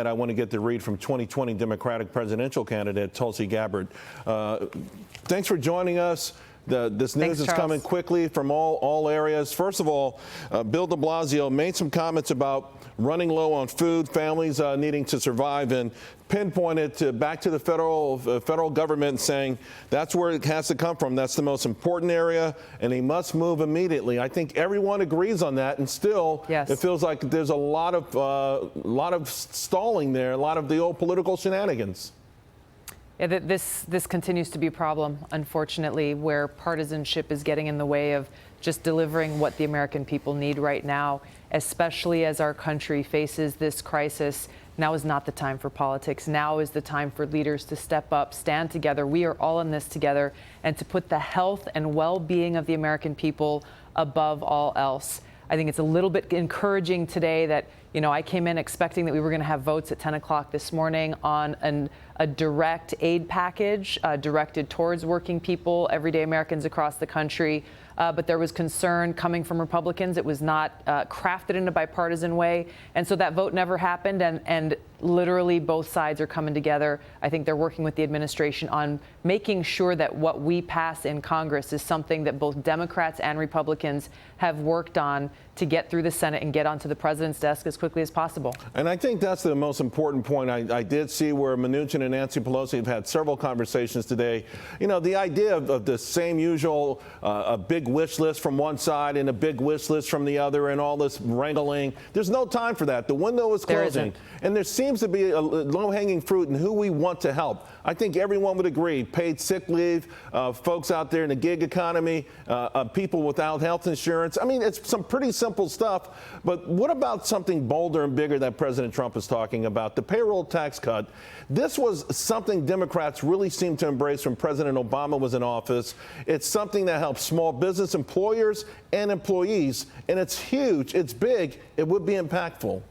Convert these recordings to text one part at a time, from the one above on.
I want to get the read from 2020 Democratic presidential candidate Tulsi Gabbard. Thanks for joining us. This news is coming quickly from all areas. First of all, Bill de Blasio made some comments about running low on food, families needing to survive, and pinpointed back to the federal government, saying that's where it has to come from. That's the most important area, and he must move immediately. I think everyone agrees on that, and still, it feels like there's a lot of stalling there, a lot of the old political shenanigans. Yeah, this continues to be a problem, unfortunately, where partisanship is getting in the way of just delivering what the American people need right now, especially as our country faces this crisis. Now is not the time for politics. Now is the time for leaders to step up, stand together. We are all in this together, and to put the health and well-being of the American people above all else. I think it's a little bit encouraging today that, I came in expecting that we were going to have votes at 10 o'clock this morning on a direct aid package directed towards working people, everyday Americans across the country. But there was concern coming from Republicans. It was not crafted in a bipartisan way. And so that vote never happened. And literally both sides are coming together. I think they're working with the administration on making sure that what we pass in Congress is something that both Democrats and Republicans have worked on to get through the Senate and get onto the president's desk as quickly as possible. And I think that's the most important point. I did see where Mnuchin and Nancy Pelosi have had several conversations today. The idea of the same usual a big wish list from one side and a big wish list from the other and all this wrangling. There's no time for that. The window is closing. And there seems to be a low-hanging fruit in who we want to help. I think everyone would agree. Paid sick leave, folks out there in the gig economy, people without health insurance. I mean, it's some pretty simple stuff. But what about something bolder and bigger that President Trump is talking about? The payroll tax cut. This was something Democrats really seemed to embrace when President Obama was in office. It's something that helps small business employers and employees. And it's huge. It's big. It would be impactful.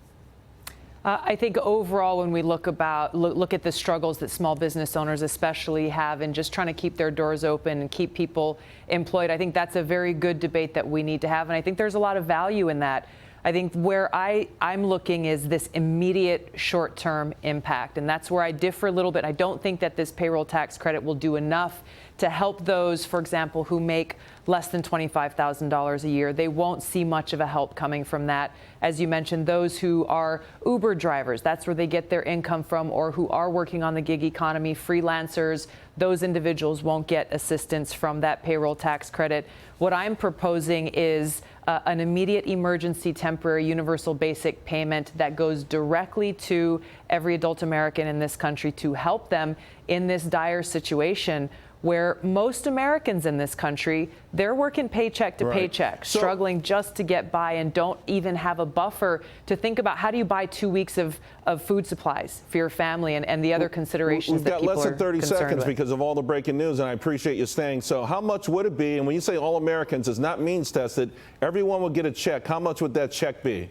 I think overall, when we look at the struggles that small business owners especially have in just trying to keep their doors open and keep people employed, I think that's a very good debate that we need to have. And I think there's a lot of value in that. I think where I'm looking is this immediate short-term impact. And that's where I differ a little bit. I don't think that this payroll tax credit will do enough to help those, for example, who make less than $25,000 a year. They won't see much of a help coming from that. As you mentioned, those who are Uber drivers, that's where they get their income from, or who are working on the gig economy, freelancers, those individuals won't get assistance from that payroll tax credit. What I'm proposing is an immediate emergency temporary universal basic payment that goes directly to every adult American in this country to help them in this dire situation where most Americans in this country, they're working paycheck to paycheck, struggling just to get by and don't even have a buffer to think about how do you buy 2 weeks of food supplies for your family and the other considerations that people are concerned with. We've got less than 30 seconds because of all the breaking news, and I appreciate you staying. So how much would it be? And when you say all Americans, it's not means tested. Everyone would get a check. How much would that check be?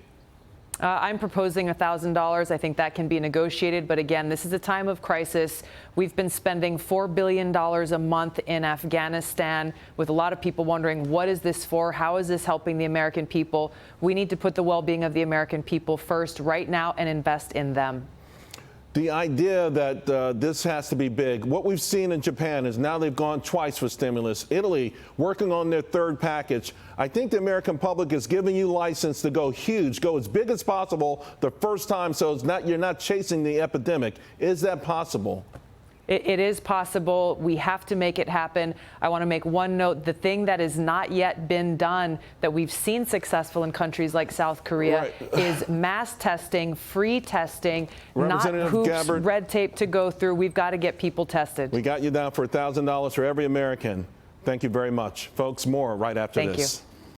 I'm proposing $1,000. I think that can be negotiated. But again, this is a time of crisis. We've been spending $4 billion a month in Afghanistan, with a lot of people wondering, what is this for? How is this helping the American people? We need to put the well-being of the American people first right now and invest in them. The idea that this has to be big. What we've seen in Japan is now they've gone twice for stimulus. Italy working on their third package. I think the American public is giving you license to go huge, go as big as possible the first time, so it's not, you're not chasing the epidemic. Is that possible? It is possible. We have to make it happen. I want to make one note. The thing that has not yet been done that we've seen successful in countries like South Korea is mass testing, free testing, not hoops, Gabbard, red tape to go through. We've got to get people tested. We got you down for $1,000 for every American. Thank you very much. Folks, more right after this. Thank you.